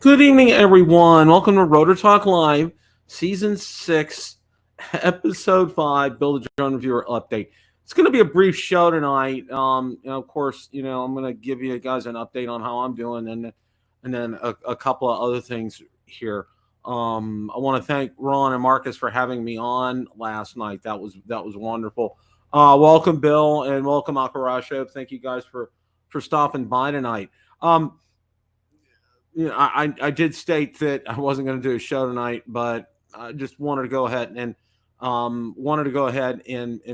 Good evening, everyone. Welcome to Rotor Talk Live, Season 6, Episode 5, Build a Drone Reviewer Update. It's going to be a brief show tonight. Of course, I'm going to give you guys an update on how I'm doing and then a couple of other things here. I want to thank Ron and Marcus for having me on last night. That was wonderful. Welcome, Bill, and welcome, Akarasho. Thank you guys for stopping by tonight. I did state that I wasn't going to do a show tonight, but I just wanted to go ahead and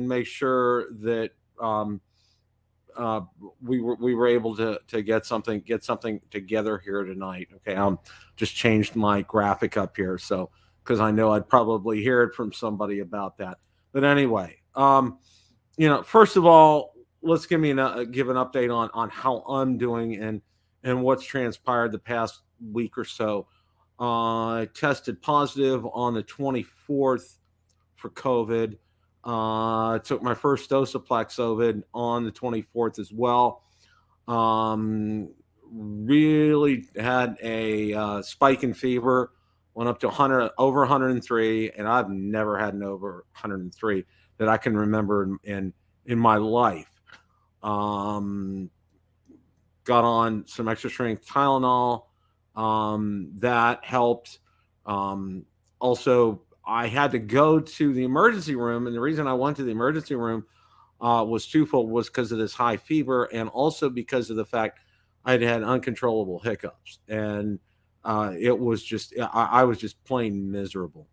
make sure that we were able to get something together here tonight. Okay, just changed my graphic up here, so because I know I'd probably hear it from somebody about that. But anyway, first of all, let's give an update on how I'm doing and what's transpired the past week or so. I tested positive on the 24th for COVID. I took my first dose of Paxlovid on the 24th as well. Really had a spike in fever, went up to over 103, and I've never had an over 103 that I can remember in my life. Got on some extra strength Tylenol. That helped. Also, I had to go to the emergency room, and the reason I went to the emergency room was twofold: was because of this high fever, and also because of the fact I'd had uncontrollable hiccups, and it was just I was just plain miserable.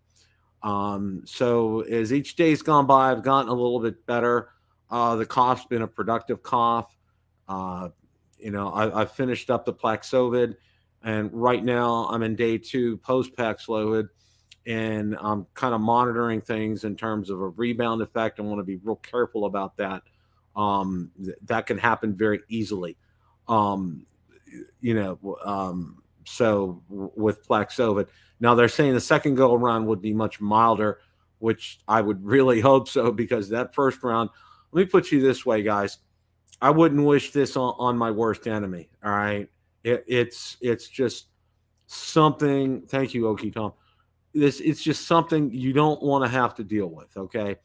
So as each day's gone by, I've gotten a little bit better. The cough's been a productive cough. I finished up the Paxlovid, and right now I'm in day 2 post Paxlovid, and I'm kind of monitoring things in terms of a rebound effect. I want to be real careful about that. That can happen very easily. So with Paxlovid, now they're saying the second go around would be much milder, which I would really hope so, because that first round, let me put you this way, guys. I wouldn't wish this on my worst enemy. All right. It's just something. Thank you, Okie Tom. It's just something you don't want to have to deal with. Okay.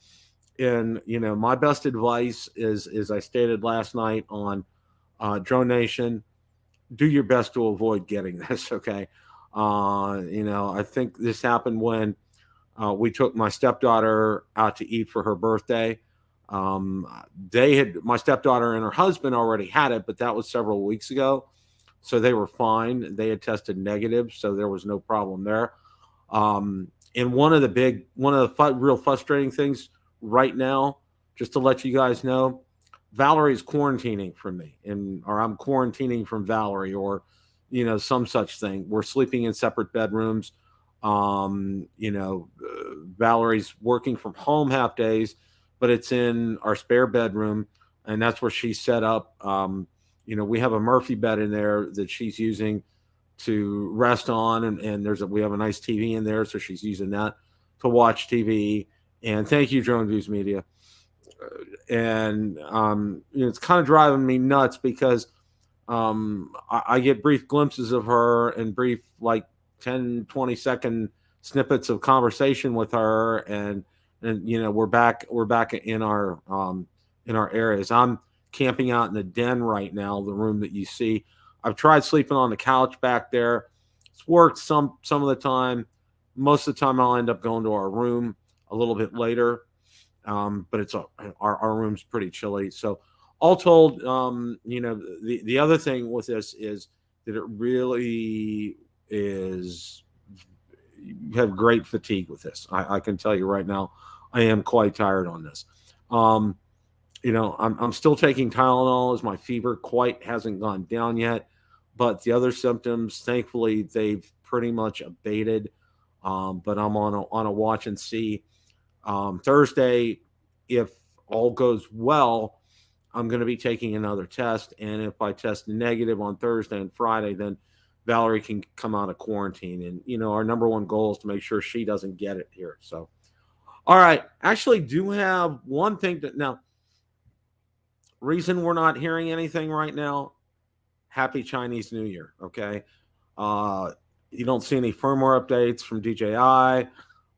And, my best advice is, as I stated last night on Drone Nation, do your best to avoid getting this. Okay. I think this happened when we took my stepdaughter out to eat for her birthday. My stepdaughter and her husband already had it, but that was several weeks ago. So they were fine. They had tested negative, so there was no problem there. And one of the real frustrating things right now, just to let you guys know, Valerie's quarantining from me, or I'm quarantining from Valerie, or, some such thing. We're sleeping in separate bedrooms. Valerie's working from home half days, but it's in our spare bedroom, and that's where she's set up. We have a Murphy bed in there that she's using to rest on, and we have a nice TV in there, so she's using that to watch TV. And thank you, Drone Views Media. And it's kind of driving me nuts because I get brief glimpses of her and brief, like, 10, 20-second snippets of conversation with her, and we're back in our areas. I'm camping out in the den right now, the room that you see. I've tried sleeping on the couch back there. It's worked some of the time. Most of the time I'll end up going to our room a little bit later. But it's our room's pretty chilly. So all told, the other thing with this is that it really is, you have great fatigue with this. I can tell you right now, I am quite tired on this. I'm still taking Tylenol as my fever quite hasn't gone down yet, but the other symptoms, thankfully, they've pretty much abated. But I'm on a watch and see. Thursday, if all goes well, I'm going to be taking another test, and if I test negative on Thursday and Friday, then Valerie can come out of quarantine. And, our number one goal is to make sure she doesn't get it here. So, all right. Actually, do have one thing now, reason we're not hearing anything right now, Happy Chinese New Year. Okay. You don't see any firmware updates from DJI,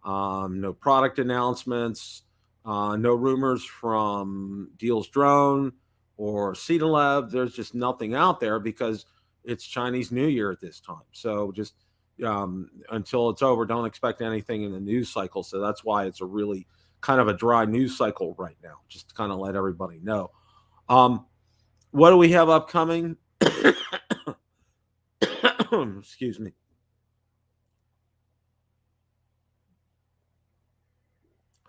no product announcements, no rumors from Deals Drone or Cetalab. There's just nothing out there because it's Chinese New Year at this time. So just until it's over, don't expect anything in the news cycle. So that's why it's a really kind of a dry news cycle right now, just to kind of let everybody know. What do we have upcoming? Excuse me.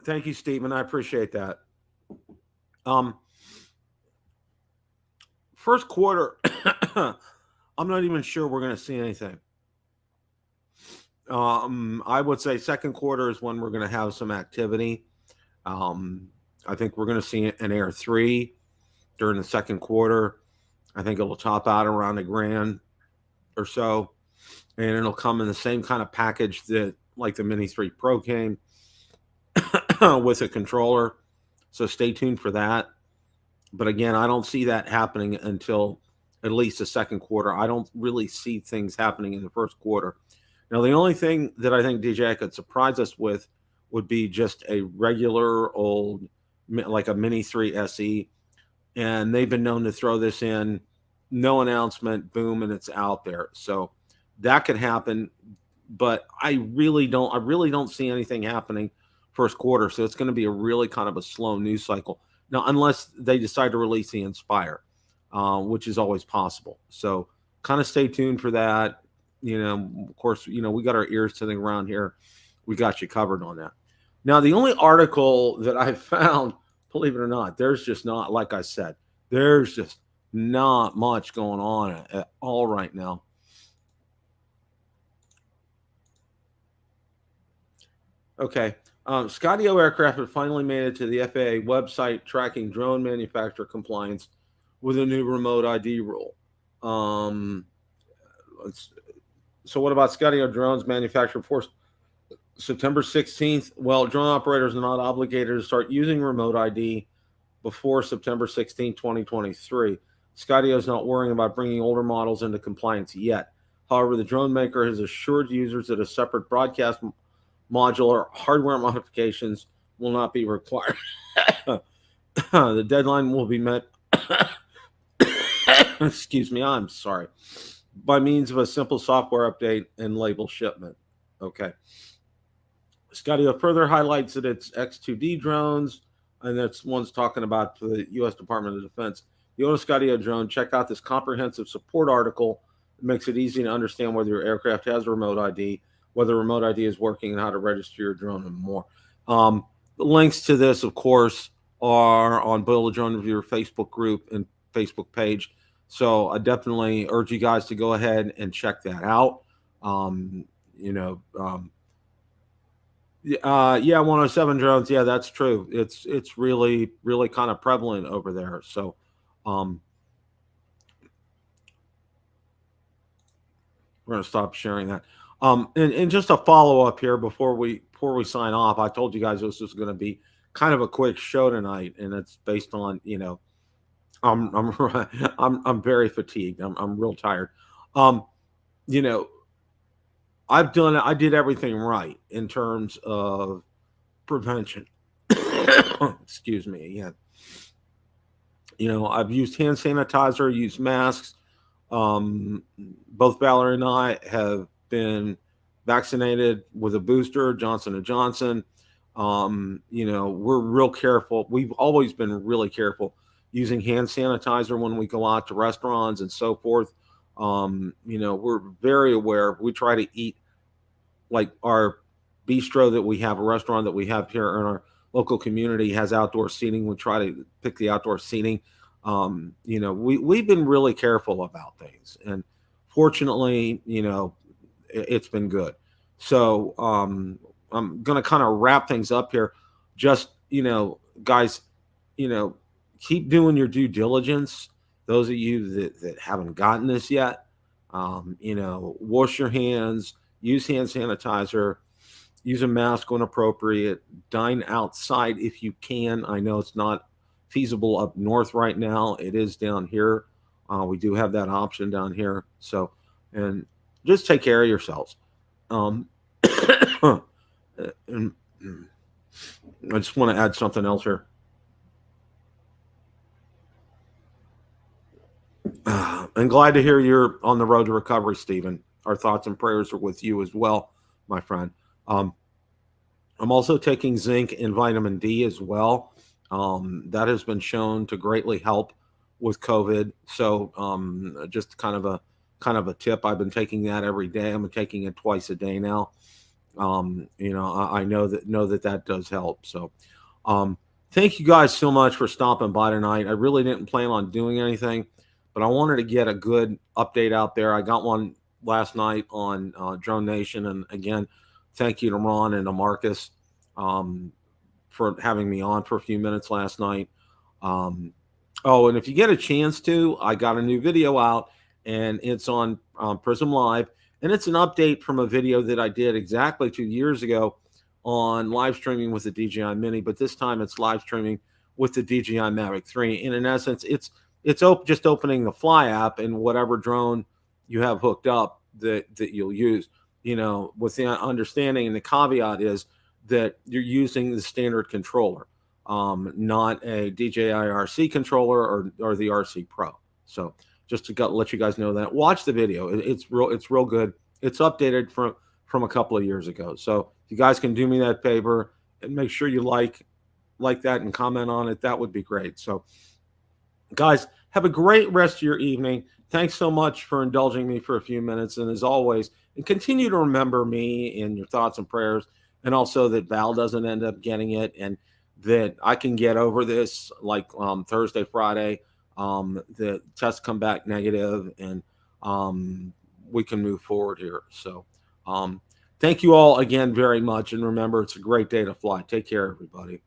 Thank you, Stephen. I appreciate that. First quarter, I'm not even sure we're going to see anything. I would say second quarter is when we're going to have some activity. I think we're going to see an Air 3 during the second quarter. I think it'll top out around $1,000 or so, and it'll come in the same kind of package that like the Mini 3 Pro came with a controller. So stay tuned for that. But again, I don't see that happening until at least the second quarter. I don't really see things happening in the first quarter. Now, the only thing that I think DJI could surprise us with would be just a regular old, like a Mini 3 SE. And they've been known to throw this in, no announcement, boom, and it's out there. So that could happen. But I really don't see anything happening first quarter. So it's going to be a really kind of a slow news cycle. Now, unless they decide to release the Inspire, which is always possible. So kind of stay tuned for that. Of course, we got our ears to the ground here. We got you covered on that. Now, the only article that I found, believe it or not, there's just not, like I said, there's just not much going on at all right now. Okay. Skydio Aircraft have finally made it to the FAA website tracking drone manufacturer compliance with a new remote ID rule. So what about Skydio drones manufactured before September 16th? Well, drone operators are not obligated to start using remote ID before September 16, 2023. Skydio is not worrying about bringing older models into compliance yet. However, the drone maker has assured users that a separate broadcast module or hardware modifications will not be required. The deadline will be met excuse me, I'm sorry, by means of a simple software update and label shipment. Okay. Skydio further highlights that it's X2D drones, and that's one's talking about the U.S. Department of Defense. You own a Skydio drone, check out this comprehensive support article. It makes it easy to understand whether your aircraft has a remote ID, whether remote ID is working, and how to register your drone, and more. The links to this, of course, are on Build a Drone Reviewer Facebook group and Facebook page. So I definitely urge you guys to go ahead and check that out. Yeah, 107 drones. Yeah, that's true. It's really, really kind of prevalent over there. So, we're going to stop sharing that. And just a follow up here before we sign off. I told you guys this was going to be kind of a quick show tonight, and it's based on I'm very fatigued. I'm real tired. I did everything right in terms of prevention. Excuse me again. I've used hand sanitizer, used masks. Both Valerie and I have been vaccinated with a booster, Johnson & Johnson. We're real careful. We've always been really careful using hand sanitizer when we go out to restaurants and so forth. We're very aware. We try to eat like our bistro that we have, a restaurant that we have here in our local community has outdoor seating. We try to pick the outdoor seating. We've been really careful about things, and fortunately, it's been good. So I'm going to kind of wrap things up here. Just, guys, keep doing your due diligence. Those of you that haven't gotten this yet, wash your hands, use hand sanitizer, use a mask when appropriate, dine outside if you can. I know it's not feasible up north right now. It is down here. We do have that option down here. So, and just take care of yourselves. Um, and I just want to add something else here. I'm glad to hear you're on the road to recovery, Stephen. Our thoughts and prayers are with you as well, my friend. Um, I'm also taking zinc and vitamin D as well. That has been shown to greatly help with COVID. So just kind of a tip. I've been taking that every day. I'm taking it twice a day now. I know that does help. So um, thank you guys so much for stopping by tonight. I really didn't plan on doing anything, but I wanted to get a good update out there. I got one last night on Drone Nation, and again, thank you to Ron and to Marcus um, for having me on for a few minutes last night. Um, oh, and if you get a chance to, I got a new video out, and it's on Prism Live, and it's an update from a video that I did exactly 2 years ago on live streaming with the DJI Mini, but this time it's live streaming with the DJI Mavic 3. And in essence, it's just opening the Fly app and whatever drone you have hooked up that you'll use. With the understanding, and the caveat is that you're using the standard controller, not a DJI RC controller or the RC Pro. So just to let you guys know that. Watch the video. It's real good. It's updated from a couple of years ago. So if you guys can do me that favor and make sure you like that and comment on it, that would be great. So guys, have a great rest of your evening. Thanks so much for indulging me for a few minutes. And as always, and continue to remember me in your thoughts and prayers, and also that Val doesn't end up getting it, and that I can get over this like Thursday, Friday. The tests come back negative, and we can move forward here. So thank you all again very much. And remember, it's a great day to fly. Take care, everybody.